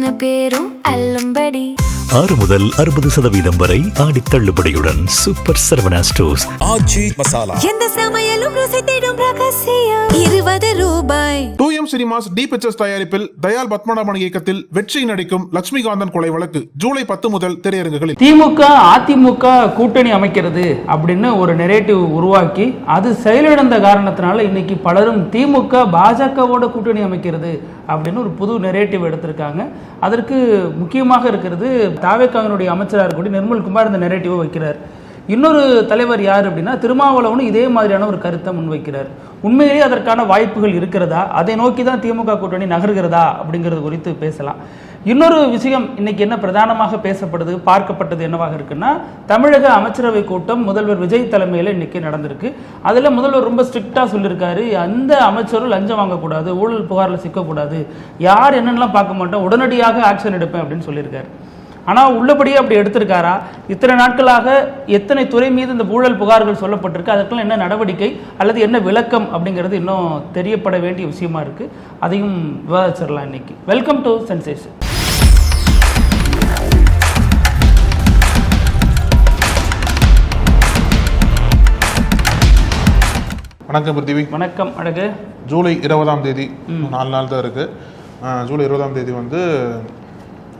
அத்தனை பேரும் அல்லும்படி 6 முதல் 60% வரை ஆடி தள்ளுபடியுடன் சூப்பர் சரவணா ஸ்டோர்ஸ். ஆச்சி மசாலா எந்த சமையலும் ருசி தேடும் ரகசியம் 20 ரூபாய். 2M சினிமாஸ் டி பிக்சர்ஸ் தயாரிப்பில் தயால் பத்மநாபன் இயக்கத்தில் வெற்றி நடிக்கும் லட்சுமிகாந்தன் கொலை வழக்கு ஜூலை 10 முதல் திரையரங்குகளில். திமுக அதிமுக கூட்டணி அமைக்கிறது அப்படின்னு ஒரு நெரேட்டிவ் உருவாக்கி அது செயலிழந்த காரணத்தினால இன்னைக்கு பலரும் திமுக பாஜகவோட கூட்டணி அமைக்கிறது அப்படின்னு ஒரு புது நெரேட்டிவ் எடுத்திருக்காங்க. அதற்கு முக்கியமாக இருக்கிறது தாவேக்காவினுடைய அமைச்சராக இருக்கக்கூடிய நிர்மல்குமார் இந்த நெரேட்டிவை வைக்கிறார். இன்னொரு தலைவர் யார் அப்படின்னா திருமாவளவனும் இதே மாதிரியான ஒரு கருத்தை முன்வைக்கிறார். உண்மையிலேயே அதற்கான வாய்ப்புகள் இருக்கிறதா, அதை நோக்கி தான் திமுக கூட்டணி நகர்கிறதா அப்படிங்கிறது குறித்து பேசலாம். இன்னொரு விஷயம் இன்னைக்கு என்ன பிரதானமாக பேசப்படுது பார்க்கப்பட்டது என்னவாக இருக்குன்னா, தமிழக அமைச்சரவை கூட்டம் முதல்வர் விஜய் தலைமையில் இன்னைக்கு நடந்திருக்கு. அதில் முதல்வர் ரொம்ப ஸ்ட்ரிக்டா சொல்லியிருக்காரு, அந்த அமைச்சரும் லஞ்சம் வாங்கக்கூடாது, ஊழல் புகாரில் சிக்கக்கூடாது, யார் என்னென்னலாம் பார்க்க மாட்டோம், உடனடியாக ஆக்ஷன் எடுப்பேன் அப்படின்னு சொல்லியிருக்காரு. ஆனால் உள்ளபடியே அப்படி எடுத்திருக்காரா? இத்தனை நாட்களாக எத்தனை துறை மீது இந்த ஊழல் புகார்கள் சொல்லப்பட்டிருக்கு, அதற்கெல்லாம் என்ன நடவடிக்கை அல்லது என்ன விளக்கம் அப்படிங்கிறது இன்னும் தெரியப்பட வேண்டிய விஷயமா இருக்கு. அதையும் விவாதிச்சிடலாம் இன்னைக்கு. Welcome to sensation. வணக்கம் பிருத்திவி. வணக்கம் அழகு. ஜூலை 20ஆம் தேதி 4 நாள் தான் இருக்கு. ஜூலை 20ஆம் தேதி வந்து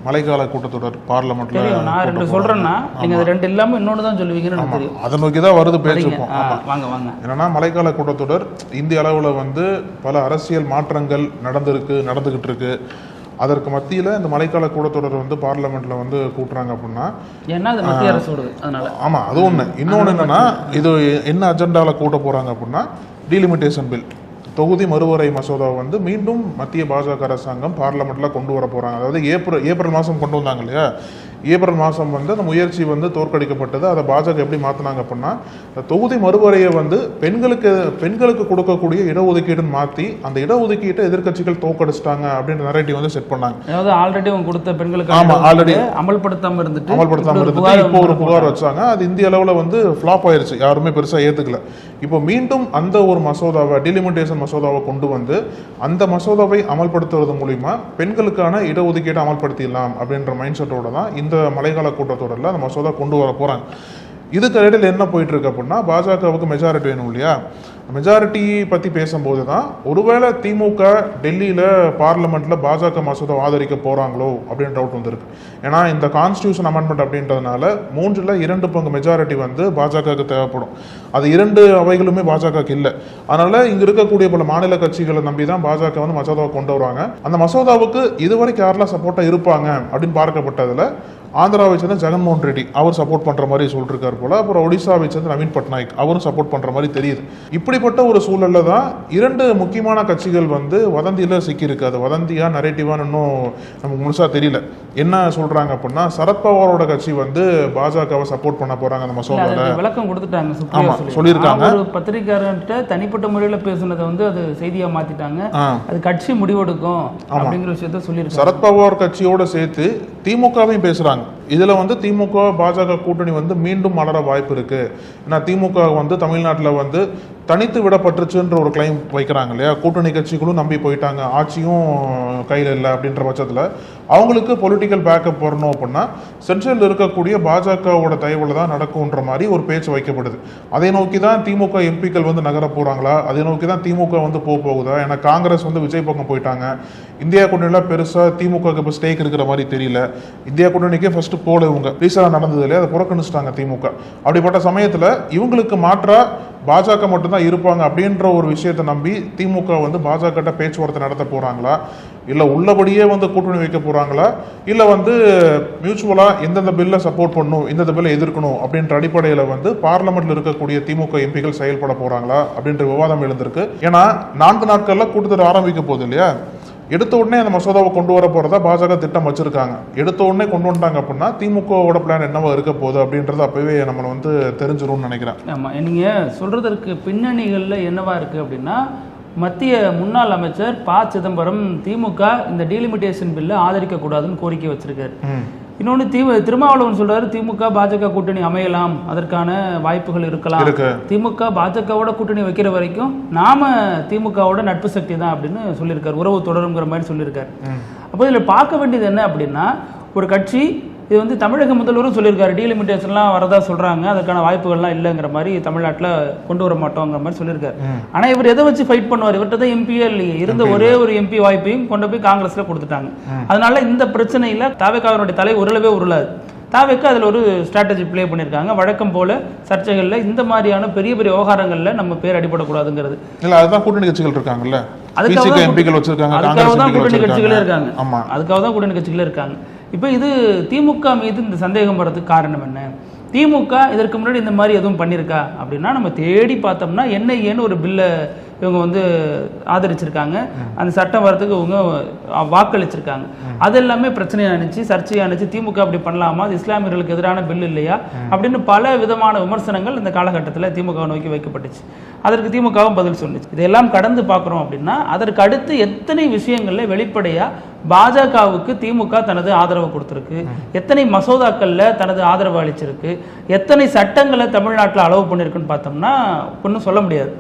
மழைக்கால கூட்டத்தொடர் பார்லமெண்ட்ல. நான் ரெண்டு சொல்றேன்னா நீங்க அது ரெண்டு இல்லாம இன்னொன்னு தான் சொல்லுவீங்கன்னு எனக்கு தெரியும். அதை நோக்கி தான் வருது பேச்சுப்போம். வாங்க வாங்க. என்னன்னா மழைக்கால கூட்டத்தொடர் இந்திய அளவுல வந்து பல அரசியல் மாற்றங்கள் நடந்துகிட்டு இருக்கு. அதற்கு மத்தியில் இந்த மழைக்கால கூட்டத்தொடர் வந்து பார்லமெண்ட்ல வந்து கூட்டுறாங்க அப்படின்னா ஏன்னா அது மத்திய அரசோடது, அதனால ஆமா அது ஒண்ணு. இன்னொன்னு என்னன்னா, இது என்ன அஜெண்டால கூட்ட போறாங்க அப்படின்னா டீலிமிட்டேஷன் பில், தொகுதி மறுவரை மசோதாவை வந்து மீண்டும் மத்திய பாஜக அரசாங்கம் பார்லமெண்ட்ல கொண்டு வர போறாங்க. அதாவது ஏப்ரல் மாதம் கொண்டு வந்தாங்க இல்லையா, ஏப்ரல் மாதம் வந்து அந்த முயற்சி வந்து தோற்கடிக்கப்பட்டது. அதை பாஜக எப்படி மாற்றினாங்க அப்படின்னா, தொகுதி மறுவரையை வந்து பெண்களுக்கு கொடுக்கக்கூடிய இடஒதுக்கீடுன்னு மாற்றி அந்த இடஒதுக்கீட்டை எதிர்கட்சிகள் தோற்கடிச்சிட்டாங்க அப்படின்ற நரேட்டிவ் வந்து செட் பண்ணாங்க. அதாவது ஆல்ரெடி அவங்க கொடுத்த பெண்களுக்கு ஆல்ரெடி அமல்படுத்தாம இருந்துட்டு இப்போ ஒரு புகார் வச்சாங்க. அது இந்திய அளவில் வந்து ஃப்ளாப் ஆயிருச்சு, யாருமே பெருசாக ஏற்றுக்கல. இப்போ மீண்டும் அந்த ஒரு மசோதாவை, டிலிமிட்டேஷன் மசோதாவை கொண்டு வந்து அந்த மசோதாவை அமல்படுத்துவது மூலிமா பெண்களுக்கான இடஒதுக்கீட்டை அமல்படுத்திடலாம் அப்படின்ற மைண்ட் செட்டோட தான் இந்த மழைக்கால கூட்டத்தொடரில் அந்த மசோதா கொண்டு வர போறாங்க. இதுக்கு இடையில என்ன போயிட்டு இருக்கு அப்படின்னா, பாஜகவுக்கு மெஜாரிட்டி வேணும் இல்லையா, மெஜாரிட்டி பத்தி பேசும்போது தான் ஒருவேளை திமுக டெல்லியில பார்லமெண்ட்ல பாஜக மசோதா ஆதரிக்க போறாங்களோ அப்படின்னு டவுட் வந்திருக்கு. ஏன்னா இந்த கான்ஸ்டியூஷன் அமெண்ட்மெண்ட் அப்படின்றதுனால 3/2 பங்கு மெஜாரிட்டி வந்து பாஜகவுக்கு தேவைப்படும். அது 2 அவைகளுமே பாஜகவுக்கு இல்லை. அதனால இங்க இருக்கக்கூடிய பல மாநில கட்சிகளை நம்பி தான் பாஜக வந்து மசோதாவை கொண்டு வருவாங்க. அந்த மசோதாவுக்கு இதுவரைக்கும் யாரெல்லாம் சப்போர்ட்டா இருப்பாங்க அப்படின்னு பார்க்கப்பட்டதுல ஆந்திராவை சேர்ந்த ஜெகன்மோகன் ரெட்டி அவர் சப்போர்ட் பண்ற மாதிரி சொல்லிருக்காரு போல. அப்புறம் ஒடிசாவை சேர்ந்த நவீன் பட்நாயக் அவரும் சப்போர்ட் பண்ற மாதிரி தெரியுது. இப்படிப்பட்ட ஒரு சூழல்ல தான் 2 முக்கியமான கட்சிகள் வந்து வதந்தியில சிக்கியிருக்கு. அது வதந்தியா நரேட்டிவான்னு இன்னும் நமக்கு முழுசா தெரியல. என்ன சொல்றாங்க அப்படின்னா, சரத்பவாரோட கட்சி வந்து பாஜகவை சப்போர்ட் பண்ண போறாங்க அந்த மசோதால. விளக்கம் கொடுத்துட்டாங்க. ஆமா சொல்லியிருக்காங்க. ஒரு பத்திரிகையாளர்கிட்ட தனிப்பட்ட முறையில பேசுனதை வந்து அது செய்தியா மாத்திட்டாங்க. அது கட்சி முடிவெடுக்கும் அப்படிங்கிற விஷயத்த சொல்லியிருக்காங்க. சரத்பவார் கட்சியோட சேர்த்து திமுகவையும் பேசுறாங்க. இதுல வந்து திமுக பாஜக கூட்டணி வந்து மீண்டும் மலர வாய்ப்பு இருக்கு. ஏன்னா திமுக வந்து தமிழ்நாட்டில் வந்து தனித்து விடப்பட்டுருச்சுன்ற ஒரு கிளைம் வைக்கிறாங்க இல்லையா, கூட்டணி கட்சிகளும் நம்பி போயிட்டாங்க, ஆட்சியும் கையில் இல்லை அப்படின்ற பட்சத்தில் அவங்களுக்கு பொலிட்டிக்கல் பேக்கப் வரணும் அப்படின்னா சென்ட்ரல் இருக்கக்கூடிய பாஜகவோட தயவுல தான் நடக்கும்ன்ற மாதிரி ஒரு பேச்சு வைக்கப்படுது. அதை நோக்கி தான் திமுக எம்பிக்கள் வந்து நகர போறாங்களா, அதை நோக்கி தான் திமுக வந்து போகுதா? ஏன்னா காங்கிரஸ் வந்து விஜய் பக்கம் போயிட்டாங்க. இந்தியா கூட்டணியில பெருசா திமுக இப்போ ஸ்டேக் இருக்கிற மாதிரி தெரியல. இந்தியா கூட்டணிக்கே ஃபர்ஸ்ட் போல இவங்க ரீசெண்டாக நடந்தது இல்லையா, அதை புறக்கணிச்சிட்டாங்க திமுக. அப்படிப்பட்ட சமயத்தில் இவங்களுக்கு மாற்றா பாஜக மட்டும்தான் இருப்பாங்க அப்படின்ற ஒரு விஷயத்தை நம்பி திமுக வந்து பாஜக பேச்சுவார்த்தை நடத்த போறாங்களா, இல்லை உள்ளபடியே வந்து கூட்டணி வைக்க போறாங்களா, இல்லை வந்து மியூச்சுவலா எந்தெந்த பில்லை சப்போர்ட் பண்ணணும், எந்தெந்த பில்லை எதிர்க்கணும் அப்படின்ற அடிப்படையில் வந்து பார்லமெண்ட்ல இருக்கக்கூடிய திமுக எம்பிகள் செயல்பட போறாங்களா அப்படின்ற விவாதம் எழுந்திருக்கு. ஏன்னா 4 நாட்கள்ல கூட்டத்தொடர் ஆரம்பிக்க போகுது இல்லையா, எடுத்த உடனே அந்த மசோதாவை கொண்டு வர போறதா பாஜக திட்டம் வச்சிருக்காங்க. எடுத்த உடனே கொண்டு வந்துட்டாங்க அப்படின்னா திமுகவோட பிளான் என்னவா இருக்க போகுது அப்படின்றது அப்பவே நம்ம வந்து தெரிஞ்சிரும்னு நினைக்கிறேன். ஆமா, நீங்க சொல்றதற்கு பின்னணிகள்ல என்னவா இருக்கு அப்படின்னா, மத்திய முன்னாள் அமைச்சர் ப. சிதம்பரம் திமுக இந்த டீலிமிட்டேஷன் பில்லை ஆதரிக்க கூடாதுன்னு கோரிக்கை வச்சிருக்காரு. இன்னொன்று திருமாவளவன் சொல்றாரு திமுக பாஜக கூட்டணி அமையலாம், அதற்கான வாய்ப்புகள் இருக்கலாம். திமுக பாஜகவோட கூட்டணி வைக்கிற வரைக்கும் நாம திமுகவோட நட்பு சக்தி தான் அப்படின்னு சொல்லியிருக்காரு, உறவு தொடருங்கிற மாதிரி சொல்லியிருக்காரு. அப்போ இதில் பார்க்க வேண்டியது என்ன அப்படின்னா, ஒரு கட்சி இது வந்து தமிழக முதல்வரும் சொல்லியிருக்காரு, டீலிமிட்டேஷன்லாம் வரதா சொல்றாங்க, அதுக்கான வாய்ப்புகள்லாம் இல்லைங்கிற மாதிரி தமிழ்நாட்டில் கொண்டு வர மாட்டோங்கிற மாதிரி சொல்லியிருக்காரு. ஆனால் இவர் எதை வச்சு ஃபைட் பண்ணுவார்? இவர்கிட்ட தான் எம்பியே இல்லையே, இருந்த ஒரே ஒரு எம்பி வாய்ப்பையும் கொண்டு போய் காங்கிரஸ்ல கொடுத்துட்டாங்க. அதனால இந்த பிரச்சனையில் தாவேகாவினுடைய தலை உருளவே உருளாது. தாவேக்கு அதில் ஒரு ஸ்ட்ராட்டஜி பிளே பண்ணியிருக்காங்க. வழக்கம் போல சர்ச்சைகளில் இந்த மாதிரியான பெரிய பெரிய விவகாரங்களில் நம்ம பேர் அடிபடக்கூடாதுங்கிறது. இல்லை, அதுதான் கூட்டணி கட்சிகள் இருக்காங்கல்ல, அதுக்காக தான் கூட்டணி கட்சிகளே இருக்காங்க. அதுக்காக தான் கூட்டணி கட்சிகளே இருக்காங்க. இப்போ இது திமுக மீது இந்த சந்தேகம் வர்றதுக்கு காரணம் என்ன? திமுக இதற்கு முன்னாடி இந்த மாதிரி எதுவும் பண்ணியிருக்கா அப்படின்னா, நம்ம தேடி பார்த்தோம்னா NIAன்னு ஒரு பில்லை இவங்க வந்து ஆதரிச்சிருக்காங்க. அந்த சட்டம் வரதுக்கு இவங்க வாக்களிச்சிருக்காங்க. அது எல்லாமே பிரச்சனையாக இருந்துச்சு, சர்ச்சையாக இருந்துச்சு. திமுக அப்படி பண்ணலாமா, அது இஸ்லாமியர்களுக்கு எதிரான பில் இல்லையா அப்படின்னு பல விதமான விமர்சனங்கள் இந்த காலகட்டத்தில் திமுக நோக்கி வைக்கப்பட்டுச்சு. அதற்கு திமுகவும் பதில் சொன்னிச்சு. இதெல்லாம் கடந்து பார்க்குறோம் அப்படின்னா, அதற்கு அடுத்து எத்தனை விஷயங்கள்ல வெளிப்படையாக பாஜகவுக்கு திமுக தனது ஆதரவு கொடுத்துருக்கு, எத்தனை மசோதாக்களில் தனது ஆதரவு அளிச்சிருக்கு, எத்தனை சட்டங்களை தமிழ்நாட்டில் அலோவ் பண்ணியிருக்குன்னு பார்த்தோம்னா ஒன்றும் சொல்ல முடியாது.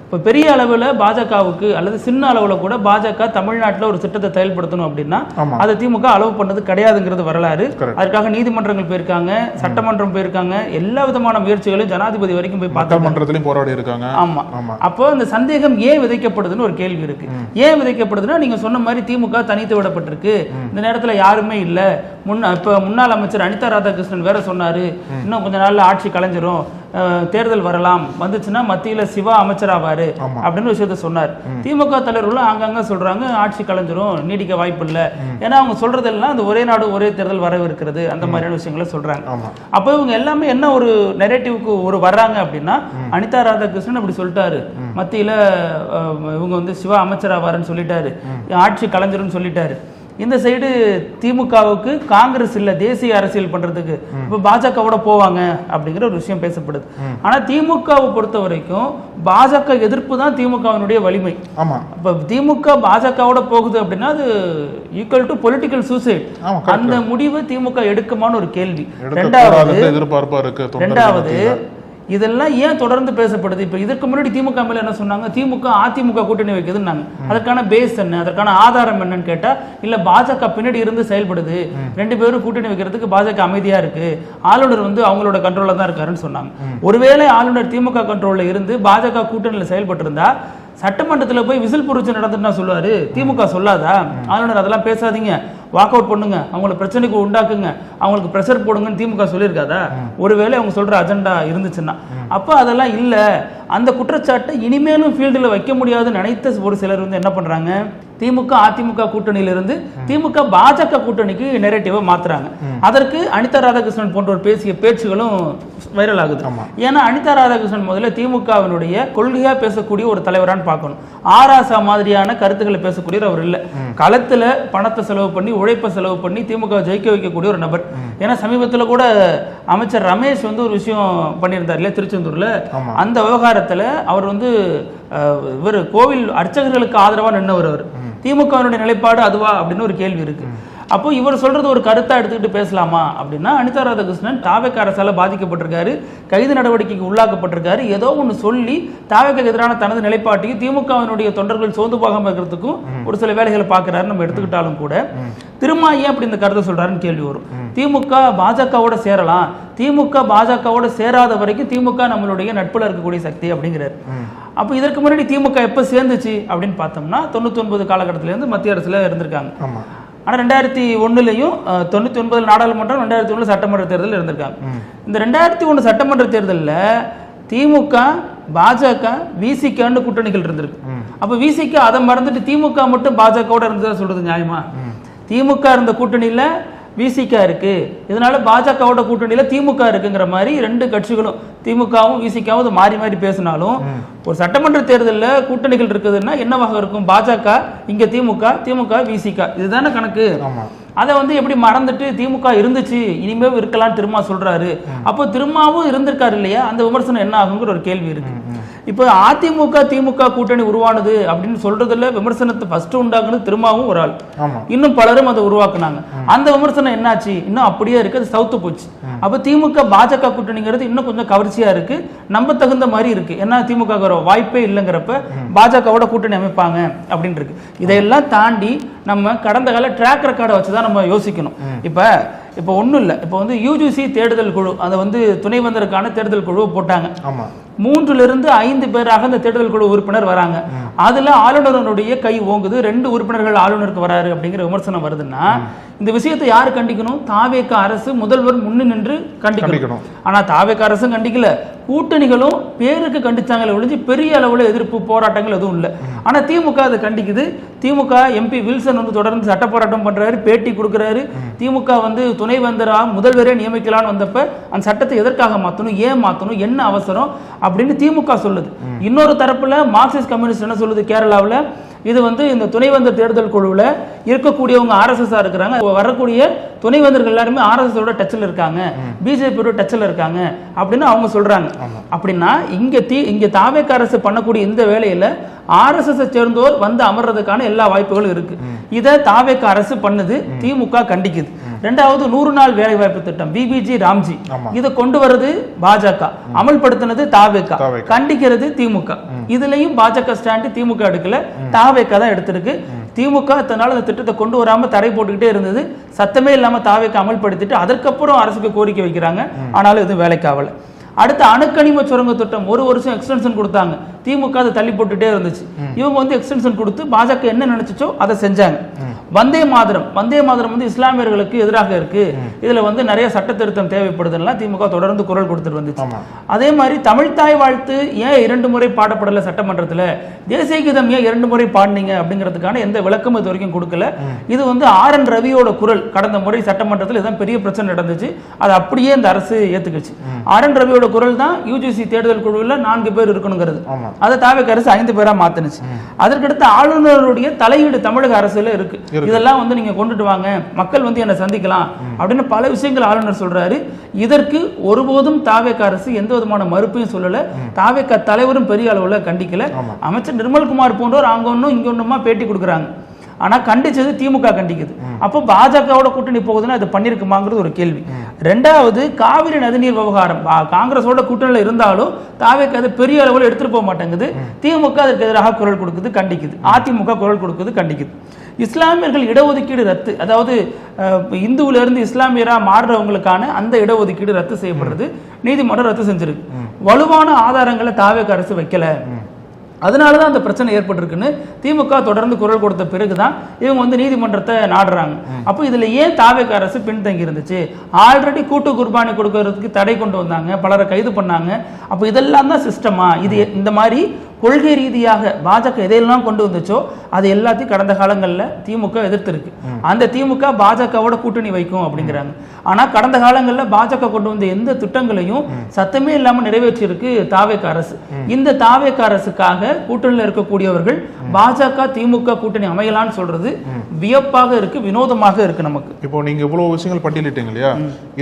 இப்போ பெரிய அளவில் பாஜகவுக்கு அல்லது சின்ன அளவில் கூட பாஜக தமிழ்நாட்டில் ஒரு திட்டத்தை செயல்படுத்தணும் அப்படின்னா அதை திமுக அலோவ் பண்ணது கிடையாதுங்கிறது வரலாறு. அதுக்காக நீதிமன்றங்கள் போயிருக்காங்க, சட்டமன்றம் போயிருக்காங்க, எல்லா விதமான முயற்சிகளையும் ஜனாதிபதி வரைக்கும் போய் பார்த்து போராடி இருக்காங்க. ஆமா, அப்போ இந்த சந்தேகம் ஏன் விதைக்கப்படுதுன்னு ஒரு கேள்வி இருக்கு. ஏன் விதைக்கப்படுதுன்னா, நீங்க சொன்ன மாதிரி திமுக தனித்து விடப்பட்டிருக்கு, இந்த நேரத்தில் யாருமே இல்லை. இப்ப முன்னாள் அமைச்சர் அனிதா ராதாகிருஷ்ணன் வேற சொன்னாரு, இன்னும் கொஞ்ச நாள்ல ஆட்சி கலைஞ்சிரும், தேர்தல் வரலாம், வந்துச்சுன்னா மத்தியில சிவா அமைச்சராவாரு அப்படின்னு விஷயத்த சொன்னார். திமுக தலைவர்களும் அங்கங்க சொல்றாங்க ஆட்சி கலைஞ்சிரும், நீடிக்க வாய்ப்பு இல்லை. ஏன்னா அவங்க சொல்றதெல்லாம் அந்த ஒரே நாடு ஒரே தேர்தல் வரவிருக்கிறது அந்த மாதிரியான விஷயங்களை சொல்றாங்க. அப்போ இவங்க எல்லாமே என்ன ஒரு நெரேட்டிவ்க்கு ஒரு வர்றாங்க அப்படின்னா, அனிதா ராதாகிருஷ்ணன் அப்படி சொல்லிட்டாரு, மத்தியில இவங்க வந்து சிவா அமைச்சராவாருன்னு சொல்லிட்டாரு, ஆட்சி கலைஞ்சிரும் சொல்லிட்டாரு. இந்த சைடு திமுகவுக்கு காங்கிரஸ் இல்ல தேசிய அரசியல் பண்றதுக்கு இப்ப பாஜகவோட போவாங்க அப்படிங்கிற ஒரு விஷயம் பேசப்படுது. ஆனா திமுகவை பொறுத்த வரைக்கும் பாஜக எதிர்ப்பு தான் திமுகவினுடைய வலிமை. இப்ப திமுக பாஜகவோட போகுது அப்படின்னா அது ஈக்குவல் டு பொலிட்டிக்கல் சூசைட். அந்த முடிவு திமுக எடுக்குமான்னு ஒரு கேள்வி. ரெண்டாவது இதெல்லாம் ஏன் தொடர்ந்து பேசப்படுது? இப்ப இதற்கு முன்னாடி திமுக மேல என்ன சொன்னாங்க, திமுக அதிமுக கூட்டணி வைக்குதுன்னாங்க. அதற்கான பேஸ் என்ன, அதற்கான ஆதாரம் என்னன்னு கேட்டா, இல்ல பாஜக பின்னாடி இருந்து செயல்படுது, ரெண்டு பேரும் கூட்டணி வைக்கிறதுக்கு பாஜக அமைதியா இருக்கு, ஆளுநர் வந்து அவங்களோட கண்ட்ரோல்ல தான் இருக்காருன்னு சொன்னாங்க. ஒருவேளை ஆளுநர் திமுக கண்ட்ரோல்ல இருந்து பாஜக கூட்டணியில செயல்பட்டு இருந்தா சட்டமன்றத்தில் போய் விசில் புரட்சி நடந்துட்டு சொல்லுவாரு, திமுக சொல்லாதா? ஆளுநர் அதெல்லாம் பேசாதீங்க, வாக் அவுட் பண்ணுங்க, அவங்களை பிரச்சனைக்கு உண்டாக்குங்க, அவங்களுக்கு பிரஷர் போடுங்கன்னு திமுக சொல்லியிருக்காதா? ஒருவேளை அவங்க சொல்ற அஜெண்டா இருந்துச்சுன்னா. அப்ப அதெல்லாம் இல்ல, அந்த குற்றச்சாட்டை இனிமேலும் ஃபீல்டில் வைக்க முடியாதுன்னு நினைத்த ஒரு சிலர் வந்து என்ன பண்றாங்க, திமுக அதிமுக கூட்டணியிலிருந்து திமுக பாஜக கூட்டணிக்கு நெரேட்டிவா மாத்துறாங்க. அதற்கு அனிதா ராதாகிருஷ்ணன் போன்றவர் பேசிய பேச்சுகளும் வைரல் ஆகுது. ஏன்னா அனிதா ராதாகிருஷ்ணன் முதல்ல திமுகவினுடைய கொள்கையா பேசக்கூடிய ஒரு தலைவரான்னு பார்க்கணும். ஆராசா மாதிரியான கருத்துக்களை பேசக்கூடிய அவர் இல்ல. களத்துல பணத்தை செலவு பண்ணி உழைப்பை செலவு பண்ணி திமுக ஜெயிக்க வைக்கக்கூடிய ஒரு நபர். ஏன்னா சமீபத்தில் கூட அமைச்சர் ரமேஷ் வந்து ஒரு விஷயம் பண்ணியிருந்தார் இல்லையா திருச்செந்தூர்ல, அந்த விவகாரத்துல அவர் வந்து இவர் கோவில் அர்ச்சகர்களுக்கு ஆதரவா நின்றவர். அவர் திமுகவினுடைய நிலைப்பாடு அதுவா அப்படின்னு ஒரு கேள்வி இருக்கு. அப்போ இவர் சொல்றது ஒரு கருத்தா எடுத்துக்கிட்டு பேசலாமா அப்படின்னா, அனிதா ராதாகிருஷ்ணன் தாவேக அரசால பாதிக்கப்பட்டிருக்காரு, கைது நடவடிக்கைக்கு உள்ளாக்கப்பட்டிருக்காரு, ஏதோ ஒன்று சொல்லி தாவேக்கு எதிரான தனது நிலைப்பாட்டையும் திமுகவினுடைய தொண்டர்கள் சோர்ந்து போகாம இருக்கிறதுக்கும் ஒரு சில வேலைகளை பார்க்கிறாரு நம்ம எடுத்துக்கிட்டாலும் கூட, திரும்ப ஏன் அப்படி இந்த கருத்தை சொல்றாருன்னு கேள்வி வரும். திமுக பாஜகவோட சேரலாம், திமுக பாஜகவோட சேராத வரைக்கும் திமுக நம்மளுடைய நட்புல இருக்கக்கூடிய சக்தி அப்படிங்கிறாரு. அப்போ இதற்கு முன்னாடி திமுக எப்ப சேர்ந்துச்சு அப்படின்னு பார்த்தோம்னா 99 காலகட்டத்தில இருந்து மத்திய அரசுல இருந்திருக்காங்க. ஆனா 2001லயும் 99 நாடாளுமன்றம், 2001 சட்டமன்ற தேர்தல் இருந்திருக்காங்க. இந்த 2001 சட்டமன்ற தேர்தலில் திமுக பாஜக விசிகன்னு கூட்டணிகள் இருந்திருக்கு. அப்ப விசிக அதை மறந்துட்டு திமுக மட்டும் பாஜகவோட இருந்ததா சொல்றது நியாயமா? திமுக இருந்த கூட்டணியில விசிக இருக்கு, இதனால பாஜகவோட கூட்டணியில திமுக இருக்குங்கிற மாதிரி ரெண்டு கட்சிகளும் திமுகவும் விசிகவும் மாறி மாறி பேசினாலும் ஒரு சட்டமன்ற தேர்தலில் கூட்டணிகள் இருக்குதுன்னா என்னவாக இருக்கும்? பாஜக இங்க திமுக, திமுக விசிக, இதுதானே கணக்கு. அதை வந்து எப்படி மறந்துட்டு திமுக இருந்துச்சு இனிமேல் இருக்கலாம்னு திரும்ப சொல்றாரு. அப்போ திரும்பவும் இருந்திருக்காரு இல்லையா, அந்த விமர்சனம் என்ன ஆகுங்கிற ஒரு கேள்வி இருக்கு. இப்போ அதிமுக திமுக கூட்டணி உருவானது அப்படின்னு சொல்றதுல விமர்சனத்தை ஃபர்ஸ்ட் உண்டாக்குனது திரும்பவும் ஒரு ஆள், இன்னும் பலரும் அதை உருவாக்குனாங்க. அந்த விமர்சனம் என்னாச்சு, இன்னும் அப்படியே இருக்கு, அது சவுத்து போச்சு. அப்ப திமுக பாஜக கூட்டணிங்கிறது இன்னும் கொஞ்சம் கவர்ச்சியா இருக்கு, நம்ப தகுந்த மாதிரி இருக்கு. ஏன்னா திமுக வாய்ப்பே இல்லைங்கிறப்ப பாஜகவோட கூட்டணி அமைப்பாங்க அப்படின்னு இருக்கு. இதையெல்லாம் தாண்டி நம்ம கடந்த கால ட்ராக் ரெக்கார்டை வச்சுதான் நம்ம யோசிக்கணும். இப்போ ஒன்றும் இல்லை, இப்போ வந்து யூஜிசி தேடுதல் குழு, அதை வந்து துணைவேந்தருக்கான தேடுதல் குழு போட்டாங்க. 3 to 5 பேராக இந்த தேடுதல் குழு உறுப்பினர் வராங்க. அதுல ஆளுநருடைய கை ஓங்குது, 2 உறுப்பினர்கள் ஆளுநருக்கு வராரு அப்படிங்கிற விமர்சனம் வருதுன்னா இந்த விஷயத்தை யாரு கண்டிக்கணும்? தாவேக அரசு, முதல்வர் முன்னு நின்று கண்டிக்கணும். ஆனா தாவேக அரசும் கண்டிக்கல, கூட்டணிகளும் பேருக்கு கண்டிச்சாங்களே ஒழிஞ்சு பெரிய அளவுல எதிர்ப்பு போராட்டங்கள் எதுவும் இல்லை. ஆனா திமுக அதை கண்டிக்குது. திமுக எம்பி வில்சன் வந்து தொடர்ந்து சட்ட போராட்டம் பண்றாரு, பேட்டி கொடுக்கிறாரு. திமுக வந்து துணைவேந்தரா முதல்வரே நியமிக்கலான்னு வந்தப்ப அந்த சட்டத்தை எதற்காக மாற்றணும், ஏன் மாற்றணும், என்ன அவசரம் அப்படின்னு திமுக சொல்லுது. இன்னொரு தரப்புல மார்க்சிஸ்ட் கம்யூனிஸ்ட் என்ன சொல்லுது, கேரளாவில் இது வந்து இந்த துணைவேந்தர் தேர்தல் குழுவில் இருக்கக்கூடியவங்க ஆர்எஸ்எஸ் இருக்கிறாங்க, வரக்கூடிய துணைவேந்தர்கள் எல்லாருமே ஆர்எஸ்எஸ் டச்சில் இருக்காங்க, பிஜேபியோட டச்சில் இருக்காங்க அப்படின்னு அவங்க சொல்றாங்க. அப்படின்னா இங்க தாவேக அரசு பண்ணக்கூடிய இந்த வேலையில ஆர்எஸ்எஸ் சேர்ந்தோர் வந்து அமர்றதுக்கான எல்லா வாய்ப்புகளும் இருக்கு. இதை தாவேக அரசு பண்ணுது, திமுக கண்டிக்குது. 2வது 100 நாள் வேலை வாய்ப்பு திட்டம் பிபிஜி ராம்ஜி, இதை கொண்டு வர்றது பாஜக, அமல்படுத்தினது தாவேக, கண்டிக்கிறது திமுக. இதுலயும் பாஜக ஸ்டாண்ட் திமுக எடுக்கல, தாவேக தான் எடுத்திருக்கு. திமுக இதனால இந்த திட்டத்தை கொண்டு வராம தடை போட்டுக்கிட்டே இருந்தது, சத்தமே இல்லாம தாவேக அமல்படுத்திட்டு அதற்கப்புறம் அரசுக்கு கோரிக்கை வைக்கிறாங்க, ஆனாலும் எதுவும் வேலைக்கு ஆகல. அடுத்து அணுக்கனிம சுரங்க திட்டம் 1 வருஷம் எக்ஸ்டென்ஷன் கொடுத்தாங்க, திமுக அதை தள்ளி போட்டுட்டே இருந்துச்சு. இவங்க வந்து எக்ஸ்டென்ஷன் கொடுத்து பாஜக என்ன நினைச்சோ அதை செஞ்சாங்க. வந்தே மாதரம் வந்து இஸ்லாமியர்களுக்கு எதிராக இருக்கு, இதுல வந்து நிறைய சட்ட திருத்தம் தேவைப்படுதுன்னா திமுக தொடர்ந்து குரல் கொடுத்துட்டு வந்துச்சு. அதே மாதிரி தமிழ் தாய் வாழ்த்து ஏன் 2 முறை பாடப்படல சட்டமன்றத்தில், தேசிய கீதம் ஏன் 2 முறை பாடினீங்க அப்படிங்கிறதுக்கான எந்த விளக்கமும் இது வரைக்கும் கொடுக்கல. இது வந்து RN ரவியோட குரல், கடந்த முறை சட்டமன்றத்தில் இதான் பெரிய பிரச்சனை நடந்துச்சு, அதை அப்படியே இந்த அரசு ஏத்துக்குச்சு. RN ரவியோட குரல் தான் யூஜிசி தேர்தல் குழுவில் 4 பேர் இருக்கணுங்கிறது, அதை தாவேக அரசு 5 பேரா மாத்துனுச்சு. அதற்கடுத்து ஆளுநருடைய தலையீடு தமிழக அரசுல இருக்கு, இதெல்லாம் வந்து நீங்க கொண்டுட்டு வாங்க, மக்கள் வந்து என்ன சந்திக்கலாம் அப்படின்னு பல விஷயங்கள் ஆளுநர் சொல்றாரு. இதற்கு ஒருபோதும் தாவேக அரசு எந்த விதமான மறுப்பையும் சொல்லல, தாவேக தலைவரும் பெரிய அளவுல கண்டிக்கல. அமைச்சர் நிர்மல்குமார் போன்றோர் அங்க ஒன்னும் இங்க ஒண்ணுமா பேட்டி கொடுக்குறாங்க, ஆனா கண்டிச்சது திமுக கண்டிக்குது. அப்போ பாஜகவோட கூட்டணி போகுதுன்னா அது பண்ணிருக்குமாங்கிறது ஒரு கேள்வி. 2வது காவிரி நதிநீர் விவகாரம், காங்கிரஸோட கூட்டணியில் இருந்தாலும் தாவேக அதை பெரிய அளவில் எடுத்துட்டு போக மாட்டேங்குது. திமுக அதற்கு எதிராக குரல் கொடுக்குது, கண்டிக்குது. அதிமுக குரல் கொடுக்குது, கண்டிக்குது. இஸ்லாமியர்கள் இடஒதுக்கீடு ரத்து, அதாவது இந்துவில இருந்து இஸ்லாமியரா மாறுறவங்களுக்கான அந்த இடஒதுக்கீடு ரத்து செய்யப்படுறது நீதிமன்றம் ரத்து செஞ்சிருக்கு. வலுவான ஆதாரங்களை தாவேக அரசு வைக்கல, அதனாலதான் அந்த பிரச்சனை ஏற்பட்டிருக்குன்னு திமுக தொடர்ந்து குரல் கொடுத்த பிறகுதான் இவங்க வந்து நீதிமன்றத்தை நாடுறாங்க. அப்போ இதுல ஏன் தாவேக அரசு பின்தங்கி இருந்துச்சு? ஆல்ரெடி கூட்டு குர்பானி கொடுக்கறதுக்கு தடை கொண்டு வந்தாங்க, பலரை கைது பண்ணாங்க. அப்போ இதெல்லாம் தான் சிஸ்டமா? இது இந்த மாதிரி கொள்கை ரீதியாக பாஜக எதையெல்லாம் கொண்டு வந்துச்சோ அது எல்லாத்தையும் கடந்த காலங்களில் திமுக எதிர்த்திருக்கு. அந்த திமுக பாஜகவோட கூட்டணி வைக்கும் அப்படிங்கிறாங்க. ஆனா கடந்த காலங்களில் பாஜக கொண்டு வந்த எந்த திட்டங்களையும் சத்தமே இல்லாம நிறைவேற்றி இருக்கு தாவேக அரசு. இந்த தாவேக அரசுக்காக கூட்டணியில் இருக்கக்கூடியவர்கள் பாஜக திமுக கூட்டணி அமையலான்னு சொல்றது வியப்பாக இருக்கு, வினோதமாக இருக்கு நமக்கு. இப்போ நீங்க இவ்வளவு விஷயங்கள் பட்டியலிட்டீங்க இல்லையா,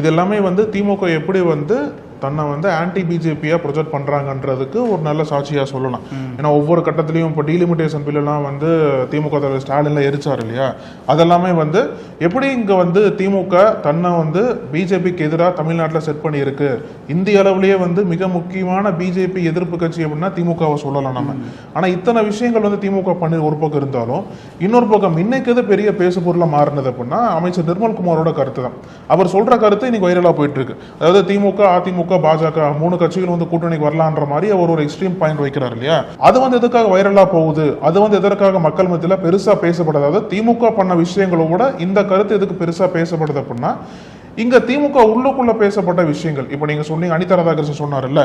இது எல்லாமே வந்து திமுக எப்படி வந்து தன்னை வந்து ஆன்டி பிஜேபியா ப்ரொஜெக்ட் பண்றாங்கன்றதுக்கு ஒரு நல்ல சாட்சியா சொல்லலாம். ஏன்னா ஒவ்வொரு கட்டத்திலையும் இப்போ டீலிமிட்டேஷன் பில்லாம் வந்து திமுக தலைவர் ஸ்டாலின்ல எரிச்சார் இல்லையா, அதெல்லாமே வந்து எப்படி இங்க வந்து திமுக தன்னை வந்து பிஜேபிக்கு எதிராக தமிழ்நாட்டில் செட் பண்ணி இருக்கு. இந்திய அளவுலேயே வந்து மிக முக்கியமான பிஜேபி எதிர்ப்பு கட்சி அப்படின்னா திமுகவை சொல்லலாம் நம்ம. ஆனா இத்தனை விஷயங்கள் வந்து திமுக பண்ணி ஒரு பக்கம் இருந்தாலும் இன்னொரு பக்கம் இன்னைக்கு எது பெரிய பேசு பொருளா மாறினது அப்படின்னா அமைச்சர் நிர்மல்குமாரோட கருத்து தான். அவர் சொல்ற கருத்து இன்னைக்கு வைரலா போயிட்டு இருக்கு. அதாவது திமுக அதிமுக பாஜக 3 கட்சிகள் வந்து கூட்டணிக்கு வரலான்ற மாதிரி அவர் ஒரு எக்ஸ்ட்ரீம் பாயிண்ட் வைக்கிறார் இல்லையா, அது வந்து எதுக்காக வைரலா போகுது, அது வந்து எதற்காக மக்கள் மத்தியில பெருசா பேசப்படுது. அதாவது திமுக பண்ண விஷயங்களோட இந்த கருத்து எதுக்கு பெருசா பேசப்படுது அப்படின்னா இங்க திமுக உள்ளுக்குள்ள பேசப்பட்ட விஷயங்கள். இப்போ நீங்க சொன்னீங்க அனிதா ராதாகிருஷ்ணன் சொன்னார்ல,